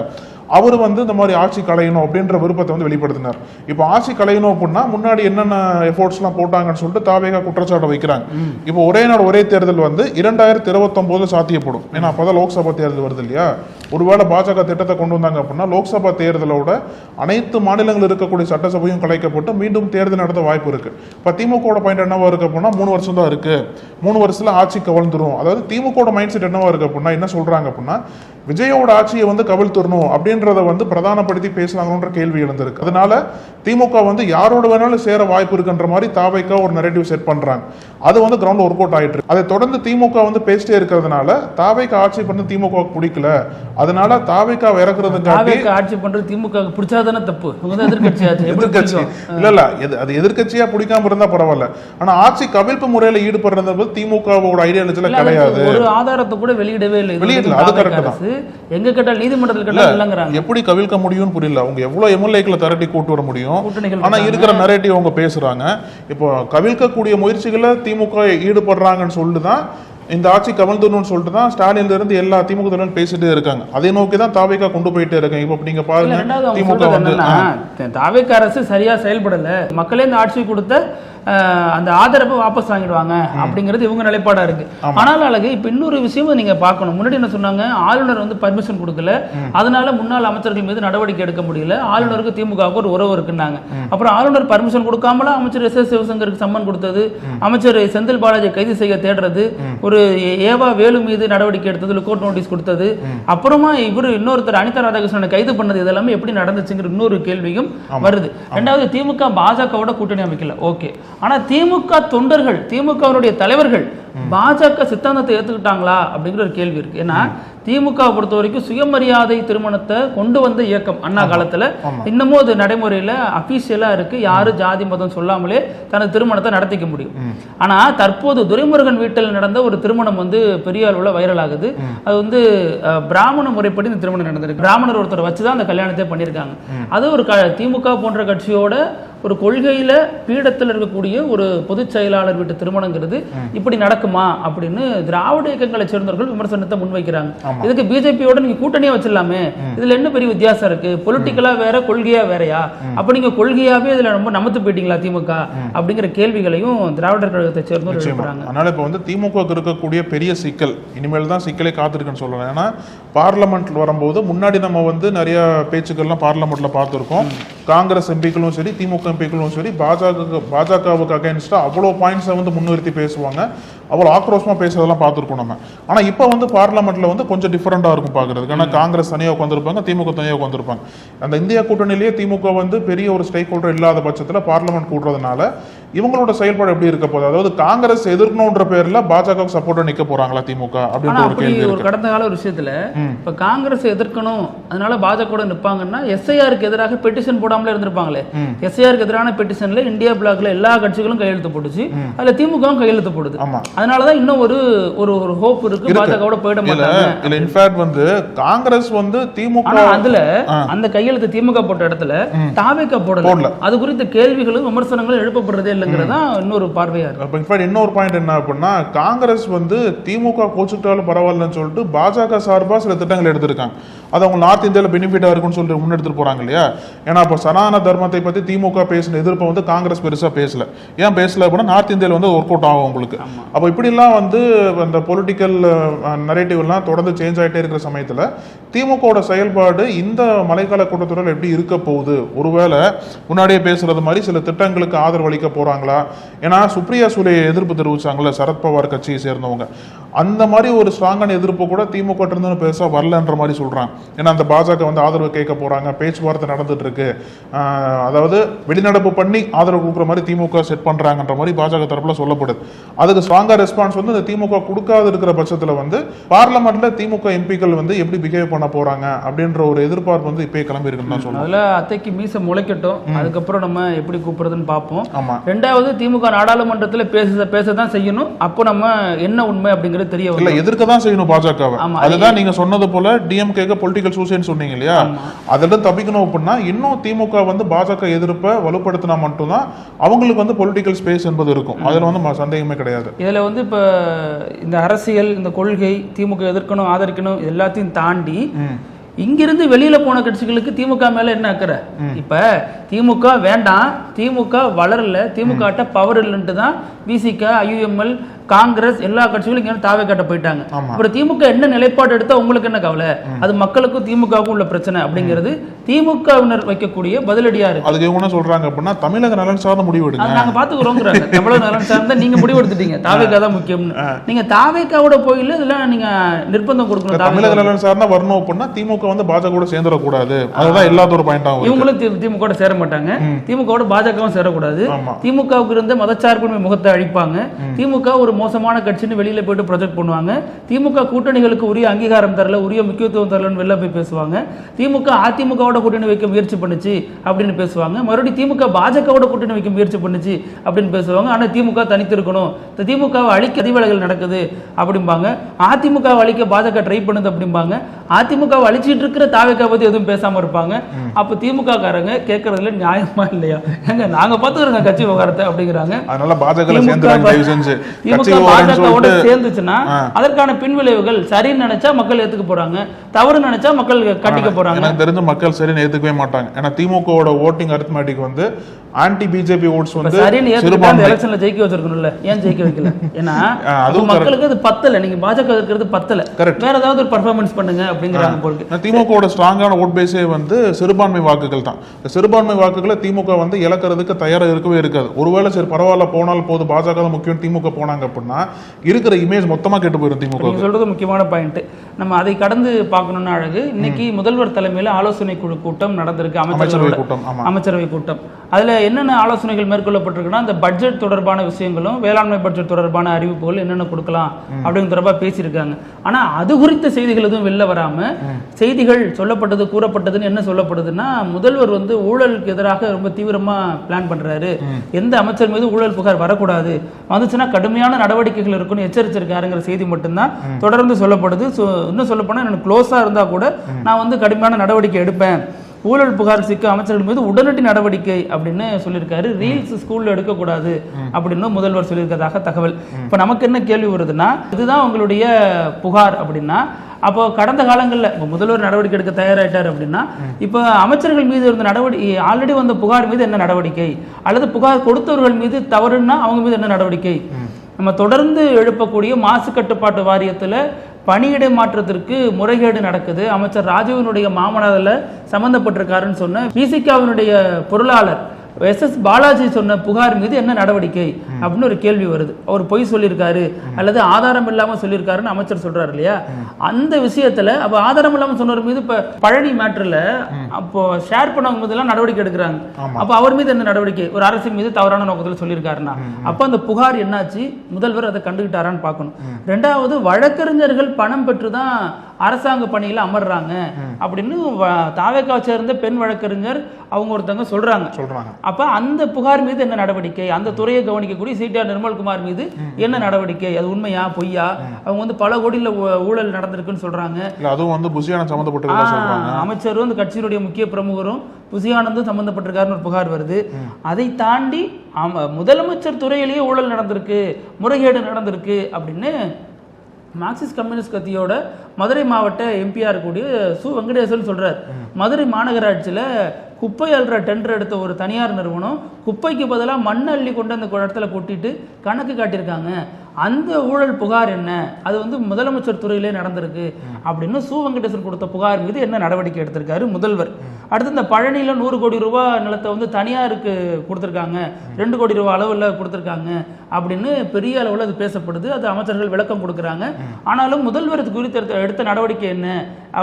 அவர் வந்து இந்த மாதிரி ஆட்சி கலையணும் அப்படின்ற விருப்பத்தை வந்து வெளிப்படுத்தினார். இப்போ ஆட்சி கலையணும் அப்படின்னா முன்னாடி என்னென்ன எஃபோர்ட்ஸ்லாம் போட்டாங்கன்னு சொல்லிட்டு தாவேகா குற்றச்சாட்டை வைக்கிறாங்க. இப்போ ஒரே நாள் ஒரே தேர்தல் வந்து 2029 சாத்தியப்படும். ஏன்னா அப்பதான் லோக்சபா தேர்தல் வருது இல்லையா. ஒருவேளை பாஜக திட்டத்தை கொண்டு வந்தாங்க அப்படின்னா லோக்சபா தேர்தலோட அனைத்து மாநிலங்கள் இருக்கக்கூடிய சட்டசபையும் கலைக்கப்பட்டு மீண்டும் தேர்தல் நடத்த வாய்ப்பு இருக்கு. இப்போ திமுக பாயிண்ட் என்னவா இருக்கு அப்படின்னா 3 வருஷம் தான் இருக்கு, 3 வருஷத்துல ஆட்சி கவர்ந்துரும். அதாவது திமுக மைண்ட் செட் என்னவா இருக்கு அப்படின்னா என்ன சொல்றாங்க அப்படின்னா விஜயோட ஆட்சியை வந்து கவிழ்த்துறணும் அப்படின்றத வந்து பிரதானப்படுத்தி பேசுறாங்கன்ற கேள்வி எழுந்திருக்கு. அதனால திமுக வந்து யாரோட வேணாலும் சேர வாய்ப்பு இருக்குன்ற மாதிரி தாவைக்கா ஒரு நரேட்டிவ் செட் பண்றாங்க. அது வந்து கிரவுண்ட் ஒர்க் அவுட் ஆயிட்டு இருக்கு. அதை தொடர்ந்து திமுக வந்து பேசிட்டே இருக்கிறதுனால தாவைக்கா ஆட்சி பண்ண திமுக பிடிக்கல, அதனால தாவைக்கா இறக்குறதுக்காக ஆட்சி பண்றது திமுக பிடிச்சாதானே தப்பு. எதிர்கட்சி இல்ல அது எதிர்கட்சியா பிடிக்காம இருந்தா பரவாயில்ல, ஆனா ஆட்சி கவிழ்ப்பு முறையில ஈடுபடுறது திமுகவோட ஐடியாலஜில கிடையாது. ஒரு ஆதாரத்தை கூட வெளியிடவே இல்லை. வெளியிடல, அது கரெக்ட் தான். எங்க கேட்டால் நீதிமன்றத்தில் கேட்டால் இல்லங்கறாங்க. எப்படி கவிழ்க்க முடியும்னு புரியல. அவங்க எவ்வளவு எம்எல்ஏக்களை திரட்டி கூட்டு வர முடியும், ஆனா இருக்கிற நரேட்டிவ் அவங்க பேசுறாங்க. இப்போ கவிழ்க்கக்கூடிய முயற்சிகளை திமுக ஈடுபடுறாங்கன்னு சொல்லிட்டுதான் இந்த ஆட்சி கவிழ்ந்துடணும்னு சொல்லிட்டு தான் ஸ்டாலின்ல இருந்து எல்லா திமுக தலைவரும் பேசிட்டே இருக்காங்க. அதை நோக்கி தான் தாவேகா கொண்டு போயிட்டே இருக்காங்க. இப்போ நீங்க பாருங்க, திமுக வந்து தாவேகா அரசு சரியா செயல்படல, மக்களே இந்த ஆட்சி கொடுத்த அந்த ஆதரவை வாபஸ் வாங்கிடுவாங்க அப்படிங்கிறது இவங்க நிலைப்பாடா இருக்கு. ஆனால் அழகு இப்ப இன்னொரு விஷயமும் நீங்க பார்க்கணும். முன்னாடி என்ன சொன்னாங்க, ஆளுநர் வந்து பர்மிஷன் கொடுக்கல, அதனால முன்னாள் அமைச்சர்கள் மீது நடவடிக்கை எடுக்க முடியல, ஆளுநருக்கு திமுகவுக்கு ஒரு உறவு இருக்குன்னாங்க. அப்புறம் ஆளுநர் பர்மிஷன் கொடுக்காமல அமைச்சர் எஸ் எஸ் சிவசங்கருக்கு சம்மன் கொடுத்தது, அமைச்சர் செந்தில் பாலாஜி கைது செய்ய தேடுறது, ஒரு ஏவா வேலு மீது நடவடிக்கை எடுத்தது, லுக் அவுட் நோட்டீஸ் கொடுத்தது, அப்புறமா இவரு இன்னொருத்தர் அனிதா ராதாகிருஷ்ணனை கைது பண்ணது, இதெல்லாமே எப்படி நடந்துச்சுங்கிற இன்னொரு கேள்வியும் வருது. ரெண்டாவது, திமுக பாஜகவோட கூட்டணி அமைக்கல, ஓகே, ஆனா திமுக தொண்டர்கள், திமுகவுடைய தலைவர்கள் பாஜக சித்தாந்தத்தை ஏத்துக்கிட்டாங்களா அப்படிங்கிற ஒரு கேள்வி இருக்கு. ஏன்னா திமுக பொறுத்த வரைக்கும் சுயமரியாதை திருமணத்தை கொண்டு வந்த இயக்கம் அண்ணா காலத்துல, இன்னமும் அது நடைமுறையில அபிஷியலா இருக்கு. யாரு ஜாதி மதம் சொல்லாமலே தனது திருமணத்தை நடத்திக்க முடியும். ஆனா தற்போது துரைமுருகன் வீட்டில் நடந்த ஒரு திருமணம் வந்து பெரிய அளவுல வைரல் ஆகுது. அது வந்து பிராமண முறைப்படி இந்த திருமணம் நடந்திருக்கு. பிராமணர் ஒருத்தர் வச்சுதான் அந்த கல்யாணத்தை பண்ணியிருக்காங்க. அது ஒரு திமுக போன்ற கட்சியோட ஒரு கொள்கையில பீடத்தில் இருக்கக்கூடிய ஒரு பொதுச் செயலாளர் வீட்டு திருமணங்கிறது இப்படி நடக்குமா அப்படின்னு திராவிட இயக்கங்களை சேர்ந்தவர்கள் விமர்சனத்தை முன்வைக்கிறாங்க. இதுக்கு பிஜேபியோட நீங்க கூட்டணியா வச்சிடலாமே, இதுல என்ன பெரிய வித்தியாசம் இருக்கு, பொலிட்டிக்கலா வேற கொள்கையா வேறையா, அப்ப நீங்க கொள்கையாவே இதுல ரொம்ப நமத்து போயிட்டீங்களா திமுக அப்படிங்கிற கேள்விகளையும் திராவிடர் கழகத்தை சேர்ந்தவர்கள் எழுப்புறாங்க. அதனால இப்ப வந்து திமுக இருக்கக்கூடிய பெரிய சிக்கல் இனிமேல் தான் சிக்கலை காத்திருக்குன்னு சொல்லலாம். ஏன்னா பார்லமெண்ட்ல வரும்போது முன்னாடி நம்ம வந்து நிறைய பேச்சுக்கள்லாம் பார்லமெண்ட்ல பார்த்துருக்கோம். காங்கிரஸ் எம்பிக்களும் சரி, திமுக எம்பிக்களும் சரி, பாஜகவுக்கு அகைன்ஸ்டா அவ்வளோ பாயிண்ட்ஸை வந்து முன்னிறுத்தி பேசுவாங்க, அவ்வளோ ஆக்ரோஷமா பேசுறதெல்லாம் பார்த்துருக்கோம் நம்ம. ஆனா இப்போ வந்து பார்லமெண்ட்ல வந்து கொஞ்சம் டிஃபரெண்டா இருக்கும் பார்க்கறதுக்கு. ஏன்னா காங்கிரஸ் தனியாக உட்காந்துருப்பாங்க, திமுக தனியாக உட்காந்துருப்பாங்க. அந்த இந்தியா கூட்டணியிலேயே திமுக வந்து பெரிய ஒரு ஸ்டேக் ஹோல்டர் இல்லாத பட்சத்தில் பார்லமெண்ட் கூட்டுறதுனால இவங்களோட செயல்பாடு எப்படி இருக்க போகுது? அதாவது காங்கிரஸ் எதிர்க்கணுன்ற பேர்ல பாஜக சப்போர்ட்டா நிக்க போறாங்களா திமுக அப்படின்ற ஒரு கேள்வி இருக்கு. கடந்த கால ஒரு விஷயத்துல இப்ப காங்கிரஸ் எதிர்க்கணும், அதனால பாஜக நிப்பாங்கன்னா எஸ்ஐஆருக்கு எதிராக பெட்டிஷன் போடாமலே இருந்திருப்பாங்களே. எஸ்ஐஆருக்கு எதிரான பெட்டிஷன்ல இந்தியா பிளாக்ல எல்லா கட்சிகளும் கையெழுத்து போட்டுச்சு, அதுல திமுகவும் கையெழுத்து போடுது. அதனாலதான் இன்னும் ஒரு ஒரு ஹோப் இருக்கு, பாஜகவோட போயிட மாட்டாங்க. இல்ல இன்ஃபேக்ட் வந்து காங்கிரஸ் வந்து திமுக அதுல அந்த கையெழுத்து திமுக போட்ட இடத்துல தாவேகா போடல. அது குறித்த கேள்விகளும் விமர்சனங்களும் எழுப்பப்படுறதே இல்லைங்கிறதா இன்னொரு பார்வையா இருக்கு. இன்ஃபேக்ட் இன்னொரு பாயிண்ட் என்ன அப்படின்னா, காங்கிரஸ் வந்து திமுக கோச்சுக்கிட்டாலும் பரவாயில்லன்னு சொல்லிட்டு பாஜக சார்பா சில திட்டங்கள் எடுத்திருக்காங்க. அது அவங்க நார்த் இந்தியாவில் பெனிஃபிட்டா இருக்குன்னு சொல்லிட்டு முன்னெடுத்துட்டு போறாங்க இல்லையா. ஏன்னா இப்போ சனாதன தர்மத்தை பத்தி திமுக பேசின எதிர்ப்பை வந்து காங்கிரஸ் பெருசா பேசல. ஏன் பேசல அப்படின்னா, நார்த் இந்தியாவில் வந்து ஒர்க் அவுட் ஆகும் உங்களுக்கு. அப்போ இப்படிலாம் வந்து அந்த பொலிட்டிக்கல் நரேட்டிவ் எல்லாம் தொடர்ந்து சேஞ்ச் ஆகிட்டே இருக்கிற சமயத்தில் திமுகவோட செயல்பாடு இந்த மழைக்கால கூட்டத்தொடரில் எப்படி இருக்க போகுது? ஒருவேளை முன்னாடியே பேசுறது மாதிரி சில திட்டங்களுக்கு ஆதரவு அளிக்க போறாங்களா? ஏன்னா சுப்ரியா சூலே எதிர்ப்பு தெரிவிச்சாங்கல்ல சரத்பவார் கட்சியை சேர்ந்தவங்க, அந்த மாதிரி ஒரு ஸ்ட்ராங்கான எதிர்ப்பு கூட திமுக இருந்து பெருசா வரலன்ற மாதிரி சொல்றாங்க. ஏன்னா அந்த பாஜக வந்து ஆதரவு கேட்க போறாங்க, பேச்சுவார்த்தை நடந்துட்டு இருக்கு, அதாவது வெளிநடப்பு பண்ணி ஆதரவு கொடுக்குற மாதிரி திமுக செட் பண்றாங்கன்ற மாதிரி பாஜக தரப்புல சொல்லப்படுது. அதுக்கு ஸ்ட்ராங்கா ரெஸ்பான்ஸ் வந்து இந்த திமுக கொடுக்காது இருக்கிற பட்சத்துல வந்து பார்லமெண்ட்ல திமுக எம்பிக்கள் வந்து எப்படி பிஹேவ் பண்ண போறாங்க அப்படின்ற ஒரு எதிர்பார்ப்பு வந்து இப்பயே கிளம்பி இருக்குன்னு தான் சொல்லுவாங்க. அதுல அத்தைக்கு மீச முளைக்கட்டும், அதுக்கப்புறம் நம்ம எப்படி கூப்பிடுறதுன்னு பார்ப்போம். ரெண்டாவது, திமுக நாடாளுமன்றத்தில் பேசதான் செய்யணும். அப்போ நம்ம என்ன உண்மை அப்படிங்கிறது தெரிய இல்ல, எதிர்க்க தான் செய்யணும் பாஜகவை. அதுதான் நீங்க சொன்னது போல டிஎம்கேக்கு பொலிட்டிக்கல் சூசைட் சொன்னீங்க இல்லையா, அதில் தப்பிக்கணும் அப்படின்னா இன்னும் திமுக வந்து பாஜக எதிர்ப்பை வலுப்படுத்தினா மட்டும்தான் அவங்களுக்கு வந்து பொலிட்டிக்கல் ஸ்பேஸ் என்பது இருக்கும். அதுல வந்து சந்தேகமே கிடையாது. இதுல வந்து இப்ப இந்த அரசியல், இந்த கொள்கை, திமுக எதிர்க்கணும் ஆதரிக்கணும் எல்லாத்தையும் தாண்டி இங்கிருந்து வெளியில போன கட்சிகளுக்கு திமுக மேல என்ன அக்கறை? இப்ப திமுக வேண்டாம், திமுக வளரல, திமுக பவர் இல்லைன்ட்டு தான் விசிக, ஐயுஎம்எல், காங்கிரஸ் எல்லா கட்சிகளும் இங்க தாவேக்காட்ட போயிட்டாங்க. ஆமா. அப்புறம் திமுக என்ன நிலைப்பாடு எடுத்தா உங்களுக்கு என்ன கவலை? அது மக்களுக்கும் திமுகவுக்கும் உள்ள பிரச்சனை அப்படிங்கிறது திமுகவினர் வைக்கக்கூடிய பதிலடியா இருக்கு. அதுக்கு இவங்க என்ன சொல்றாங்க அப்படின்னா தமிழக நலன் சார்ந்த முடிவு எடுங்க, நாங்க பாத்துக்கிறோங்கிறாங்க. தமிழக நலன் சார்ந்த நீங்க முடிவு எடுத்துட்டீங்க, தாவேக்கா தான் முக்கியம்னு. நீங்க தாவேக்காவோட போயில இதெல்லாம் நீங்க நிர்பந்தம் கொடுக்கணும். தமிழக நலன் சார்ந்த வரணும் அப்படின்னா திமுக வந்து பாஜக கூட சேர்ந்துடக்கூடாது, அதுதான் எல்லாத்தோட பாயிண்ட் ஆகும். இவங்களும் திமுக சேர மாட்டாங்க, திமுக பாஜகவும் சேரக்கூடாது. திமுகவுக்கு இருந்த மதச்சார்பின்மை முகத்தை அழிப்பாங்க. திமுக ஒரு மோசமான கட்சின்னு வெளியில போயிட்டு ப்ரொஜெக்ட் பண்ணுவாங்க. திமுக கூட்டணிகளுக்கு உரிய அங்கீகாரம் தரல, உரிய முக்கியத்துவம் தரலன்னு வெளில போய் பேசுவாங்க. திமுக அதிமுகவோட கூட்டணி வைக்க முயற்சி பண்ணுச்சு அப்படின்னு பேசுவாங்க. மறுபடியும் திமுக பாஜகவோட கூட்டணி வைக்க முயற்சி பண்ணுச்சு அப்படின்னு பேசுவாங்க. ஆனா திமுக தனித்து இருக்கணும், திமுகவை அழிக்க அதிவேளைகள் நடக்குது அப்படிம்பாங்க. அதிமுகவை அழிக்க பாஜக ட்ரை பண்ணுது அப்படிம்பாங்க. அதிமுகவை அழிச்சிட்டு இருக்கிற தாவேக்கா பத்தி எதுவும் பேசாம இருப்பாங்க. அப்ப திமுக காரங்க கேட்கறதுல நியாயமா இல்லையா? எங்க நாங்க பாத்துக்கிறோங்க கட்சி விவகாரத்தை அப்படிங்கிறாங்க. அதனால பாஜக சேர்ந்துச்சுன்னா அதற்கான பின்விளைவுகள் சரின்னு நினைச்சா மக்கள் ஏத்துக்க போறாங்க, தவறு நினைச்சா மக்கள் கட்டிக்க போறாங்க. எனக்கு தெரிஞ்ச மக்கள் சரின்னு ஏத்துக்கவே மாட்டாங்க. ஏன்னா திமுகவோட ஓட்டிங் அரித்மெட்டிக் வந்து ஆன்டி பிஜேபி ஓட்ஸ் வந்து சரின்னு ஏத்துக்கிட்டு அந்த எலெக்ஷன்ல ஜெயிக்க வச்சிருக்கணும்ல, ஏன் ஜெயிக்க வைக்கல? ஏன்னா அது மக்களுக்கு அது பத்தல, நீங்க பாஜக இருக்கிறது பத்தல, வேற ஏதாவது ஒரு பெர்ஃபார்மன்ஸ் பண்ணுங்க அப்படிங்கறாங்க போல. திமுகவோட ஸ்ட்ராங்கான ஓட் பேஸே வந்து சிறுபான்மை வாக்குகள் தான். சிறுபான்மை வாக்குகளை திமுக வந்து இழக்கிறதுக்கு தயாரா இருக்கவே இருக்காது. ஒருவேளை சரி பரவாயில்ல போனாலும் போது பாஜக தான் முக்கியம் திமுக போனாங்க அப்படின்னா இருக்கிற இமேஜ் மொத்தமா கெட்டு போயிடும் திமுக. நீங்க சொல்றது முக்கியமான பாயிண்ட். நம்ம அதை கடந்து பார்க்கணும்னு அழகு. இன்னைக்கு முதல்வர் தலைமையில ஆலோசனை குழு கூட்டம் நடந்திருக்கு, அமைச்சரவை கூட்டம். அதுல என்னென்ன ஆலோசனைகள் மேற்கொள்ளப்பட்டிருக்குன்னா, இந்த பட்ஜெட் தொடர்பான விஷயங்களும் வேளாண்மை பட்ஜெட் தொடர்பான அறிவிப்புகள் என்னென்ன கொடுக்கலாம் அப்படின்னு தொடர்பா பேசியிருக்காங்க. ஆனா அது குறித்த செய்திகள் எதுவும் வெளில வராம செய்திகள் சொல்லப்பட்டது கூறப்பட்டதுன்னு என்ன சொல்லப்படுதுன்னா, முதல்வர் வந்து ஊழலுக்கு எதிராக ரொம்ப தீவிரமா பிளான் பண்றாரு, எந்த அமைச்சர் மீது ஊழல் புகார் வரக்கூடாது, வந்துச்சுன்னா கடுமையான நடவடிக்கைகள் இருக்குன்னு எச்சரிச்சிருக்காருங்கிற செய்தி மட்டும்தான் தொடர்ந்து சொல்லப்படுது. இன்னும் சொல்ல போனா எனக்கு க்ளோஸா இருந்தா கூட நான் வந்து கடுமையான நடவடிக்கை எடுப்பேன், ஊழல் புகார் சிக்க அமைச்சர்கள் மீது உடனடி நடவடிக்கை அப்படின்னு சொல்லியிருக்காரு. ரீல்ஸ் ஸ்கூல்ல எடுக்கக்கூடாது அப்படின்னு முதல்வர் சொல்லியிருக்கிறதாக தகவல். இப்ப நமக்கு என்ன கேள்வி வருதுன்னா, இதுதான் உங்களுடைய புகார் அப்படின்னா, அப்போ கடந்த காலங்களில் இப்போ முதல்வர் நடவடிக்கை எடுக்க தயாராயிட்டார் அப்படின்னா, இப்போ அமைச்சர்கள் மீது இருந்த நடவடிக்கை, ஆல்ரெடி வந்த புகார் மீது என்ன நடவடிக்கை, அல்லது புகார் கொடுத்தவர்கள் மீது தவறுன்னா அவங்க மீது என்ன நடவடிக்கை? நம்ம தொடர்ந்து எழுப்பக்கூடிய மாசு கட்டுப்பாட்டு வாரியத்தில் பணியிடை மாற்றத்திற்கு முறைகேடு நடக்குது, அமைச்சர் ராஜுவினுடைய மாமனாரில் சம்பந்தப்பட்டிருக்காருன்னு சொன்ன விசிகாவினுடைய பொருளாளர் SS பாலாஜி சொன்ன புகார் மீது என்ன நடவடிக்கை அப்படின்னு ஒரு கேள்வி வருது. அவர் பொய் சொல்லியிருக்காரு அல்லது ஆதாரம் இல்லாம சொல்லியிருக்காருன்னு அமைச்சர் சொல்றாரு இல்லையா? அந்த விஷயத்துல அப்ப ஆதாரம் இல்லாம சொன்னவர் மீது இப்ப பழனி மேட்டர்ல அப்போ ஷேர் பண்ணவங்க மீது எல்லாம் நடவடிக்கை எடுக்கிறாங்க. அப்ப அவர் மீது என்ன நடவடிக்கை? ஒரு அரசின் மீது தவறான நோக்கத்தில் சொல்லியிருக்காருன்னா அப்ப அந்த புகார் என்னாச்சு, முதல்வர் அதை கண்டுகிட்டாரான்னு பார்க்கணும். ரெண்டாவது, வழக்கறிஞர்கள் பணம் பெற்றுதான் அரசாங்க பணியில அமர்றாங்க அப்படின்னு தாவேக்காவை சேர்ந்த பெண் வழக்கறிஞர் அவங்க ஒருத்தவங்க சொல்றாங்க. அப்ப அந்த புகார் மீது என்ன நடவடிக்கை? அந்த துறையை கவனிக்கக்கூடிய CTR நிர்மல்குமார் மீது என்ன நடவடிக்கை? அது உண்மையா பொய்யா? அவங்க வந்து பல கோடியில ஊழல் நடந்திருக்குன்னு சொல்றாங்க. அதுவும் வந்து புசியானந்த் சம்பந்தப்பட்டிருக்கா சொல்றாங்க. அமைச்சரும் அந்த கட்சியினுடைய முக்கிய பிரமுகரும் புசியானந்தும் சம்பந்தப்பட்டிருக்காருன்னு ஒரு புகார் வருது. அதை தாண்டி முதலமைச்சர் துறையிலேயே ஊழல் நடந்திருக்கு, முறைகேடு நடந்திருக்கு அப்படின்னு மார்க்சிஸ்ட் கம்யூனிஸ்ட் கட்சியோட மதுரை மாவட்ட MP-ஆ இருக்கக்கூடிய சு. வெங்கடேசன் சொல்றார். மதுரை மாநகராட்சியில குப்பை அள்ளுற டெண்டர் எடுத்த ஒரு தனியார் நிறுவனம் குப்பைக்கு பதிலாக மண் அள்ளி கொண்டு அந்த இடத்துல கொட்டிட்டு கணக்கு காட்டியிருக்காங்க. அந்த ஊழல் புகார் என்ன? அது வந்து முதலமைச்சர் துறையிலே நடந்திருக்கு அப்படின்னு சு. வெங்கடேசன் கொடுத்த புகார் மீது என்ன நடவடிக்கை எடுத்திருக்காரு முதல்வர். அடுத்து இந்த பழனியில 100 கோடி ரூபாய் நிலத்தை வந்து தனியாருக்கு கொடுத்துருக்காங்க, 2 கோடி ரூபாய் அளவில் கொடுத்துருக்காங்க அப்படின்னு பெரிய அளவில் அது பேசப்படுது. அது அமைச்சர்கள் விளக்கம் கொடுக்குறாங்க. ஆனாலும் முதல்வர் குறித்து எடுத்த நடவடிக்கை என்ன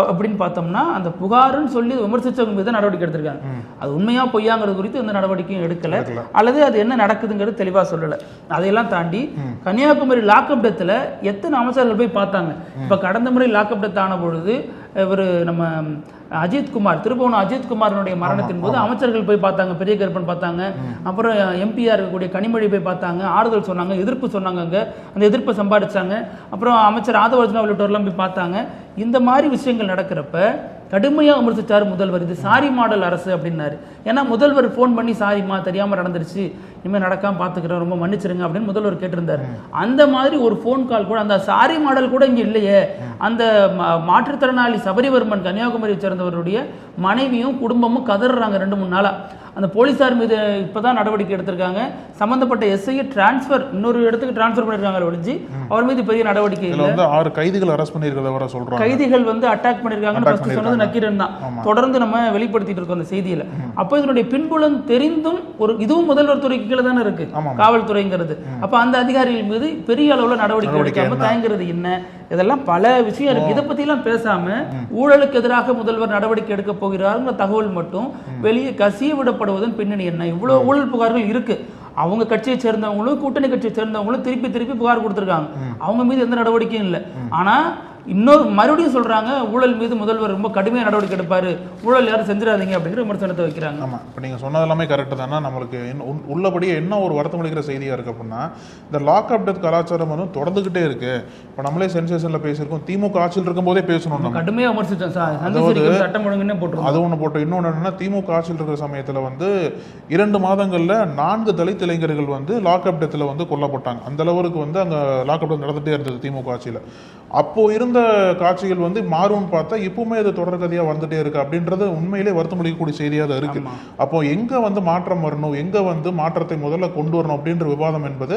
அப்படின்னு பார்த்தோம்னா, அந்த புகாருன்னு சொல்லி விமர்சிச்சவங்க மீது நடவடிக்கை எடுத்திருக்காங்க. அது உண்மையா பொய்யாங்கிறது குறித்து எந்த நடவடிக்கையும் எடுக்கல, அல்லது அது என்ன நடக்குதுங்கிறது தெளிவா சொல்லல. அதையெல்லாம் தாண்டி கன்னியாகுமரி லாக்அப் டெத்தில் எத்தனை அமைச்சர்கள் போய் பார்த்தாங்க. இப்ப கடந்த முறை லாக்அப் டெத் ஆன பொழுது இவர் நம்ம அஜித்குமார், திருபுவனம் அஜித்குமாரனுடைய மரணத்தின் போது அமைச்சர்கள் போய் பார்த்தாங்க, பெரிய கருப்பன் பார்த்தாங்க, அப்புறம் MP-ஆ இருக்கக்கூடிய கனிமொழி போய் பார்த்தாங்க, ஆறுதல் சொன்னாங்க, எதிர்ப்பு சொன்னாங்க, அங்கே அந்த எதிர்ப்பை சம்பாதிச்சாங்க. அப்புறம் அமைச்சர் ஆதவர்ஜனா உள்ளிட்டோர்லாம் போய் பார்த்தாங்க. இந்த மாதிரி விஷயங்கள் நடக்கிறப்ப கடுமையாக விமர்சித்தார் முதல்வர். இது சாரி மாடல் அரசு அப்படின்னாரு. ஏன்னா முதல்வர் ஃபோன் பண்ணி சாரிம்மா தெரியாமல் நடந்துருச்சு, இனிமேல் நடக்காம பார்த்துக்கிறேன், ரொம்ப மன்னிச்சிருங்க அப்படின்னு முதல்வர் கேட்டிருந்தார். அந்த மாதிரி ஒரு ஃபோன் கால் கூட, அந்த சாரி மாடல் கூட இங்கே இல்லையே. அந்த மாற்றுத்திறனாளி சபரிவர்மன் கன்னியாகுமரியை சேர்ந்தவருடைய மனைவியும் குடும்பமும் கதறாங்க 2-3 நாளா. அந்த போலீஸார் மீது இப்பதான் நடவடிக்கை எடுத்திருக்காங்க. சம்பந்தப்பட்ட எஸ்ஐயை டிரான்ஸ்ஃபர் இன்னொரு இடத்துக்கு டிரான்ஸ்ஃபர் பண்ணிருக்காங்க ஒழிஞ்சு அவர் மீது பெரிய நடவடிக்கை இல்லை. 6 கைதிகள் அரெஸ்ட் பண்ணிருக்கிறத சொல்றாங்க. கைதிகள் வந்து அட்டாக் பண்ணிருக்காங்கன்னு ஃபர்ஸ்ட் சொன்னது நக்கீரன் தான். தொடர்ந்து நம்ம வெளிப்படுத்திட்டு இருக்கோம் அந்த செய்தியில. அப்போ இதனுடைய பின்புலம் தெரிந்தும் இதுவும் முதல்வர் துறைக்கு கீழே தானே இருக்கு காவல்துறைங்கிறது. அப்ப அந்த அதிகாரிகள் மீது பெரிய அளவுல நடவடிக்கை எடுக்காம தயங்குறது என்ன, இதெல்லாம் பல விஷயம் இருக்கு. இதை பத்தி எல்லாம் பேசாம ஊழலுக்கு எதிராக முதல்வர் நடவடிக்கை எடுக்க போகிறாருங்கிற தகவல் மட்டும் வெளியே கசிய விடப்படுவதன் பின்னணி என்ன? இவ்வளவு ஊழல் புகார்கள் இருக்கு. அவங்க கட்சியை சேர்ந்தவங்களும் கூட்டணி கட்சியை சேர்ந்தவங்களும் திருப்பி புகார் கொடுத்திருக்காங்க. அவங்க மீது எந்த நடவடிக்கையும் இல்லை. ஆனா இன்னொரு மறுபடியும் சொல்றாங்க ஊழல் மீது முதல்வர் ரொம்ப கடுமையாக நடவடிக்கை எடுப்பாரு, ஊழல் யாரும் செஞ்சிடாதீங்க அப்படிங்கிற விமர்சனத்தை வைக்கிறாங்க. ஆமா, இப்போ நீங்க சொன்னது எல்லாமே கரெக்ட் தானே. நம்மளுக்கு உள்ளபடியே என்ன ஒரு வருத்தம் அளிக்கிற செய்தியா இருக்கு அப்படின்னா, இந்த லாக் அப் டெத் கலாச்சாரம் வந்து தொடர்ந்துகிட்டே இருக்கு. இப்போ நம்மளே சென்சேஷன்ல பேசியிருக்கோம், திமுக ஆட்சியில் இருக்கும் போதே பேசணும், கடுமையாக விமர்சிச்சோம் சார். சட்டம் ஒழுங்குன்னு போட்டு அது ஒன்று போட்டு இன்னொன்று என்னன்னா, திமுக ஆட்சியில் இருக்கிற சமயத்தில் வந்து 2 மாதங்கள்ல 4 தலித் இளைஞர்கள் வந்து லாக் அப் டெத்தில் வந்து கொல்லப்பட்டாங்க. அந்த அளவுக்கு வந்து அங்கே லாக் அப் டெத் நடந்துகிட்டே இருந்தது திமுக ஆட்சியில். அப்போ இருந்த காட்சிகள் வந்து மாறும்னு பார்த்தா இப்பவுமே அது தொடர்கதையா வந்துட்டே இருக்கு அப்படின்றது உண்மையிலே வருத்தம் அளிக்கக்கூடிய செய்தியாக தான் இருக்கு. அப்போ எங்க வந்து மாற்றம் வரணும், எங்க வந்து மாற்றத்தை முதல்ல கொண்டு வரணும் அப்படின்ற விவாதம் என்பது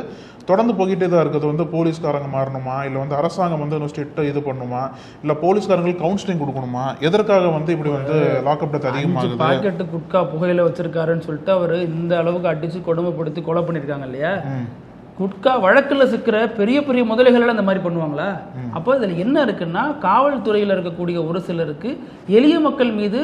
தொடர்ந்து போய்கிட்டே தான் இருக்குது. வந்து போலீஸ்காரங்க மாறணுமா, இல்லை வந்து அரசாங்கம் வந்து ஸ்ட்ரிக்டா இது பண்ணுமா, இல்லை போலீஸ்காரங்களுக்கு கவுன்சிலிங் கொடுக்கணுமா, எதற்காக வந்து இப்படி வந்து லாக்அப் டெத் அதிகமாகுது? பாக்கெட்டு குட்கா புகையில வச்சிருக்காருன்னு சொல்லிட்டு அவர் இந்த அளவுக்கு அடிச்சு கொடுமைப்படுத்தி கொலை பண்ணிருக்காங்க இல்லையா. குட்கா வழக்கில் சிக்கிற பெரிய பெரிய முதலைகள் அந்த மாதிரி பண்ணுவாங்களா? அப்போ இதில் என்ன இருக்குன்னா, காவல்துறையில் இருக்கக்கூடிய ஒரு சிலருக்கு எளிய மக்கள் மீது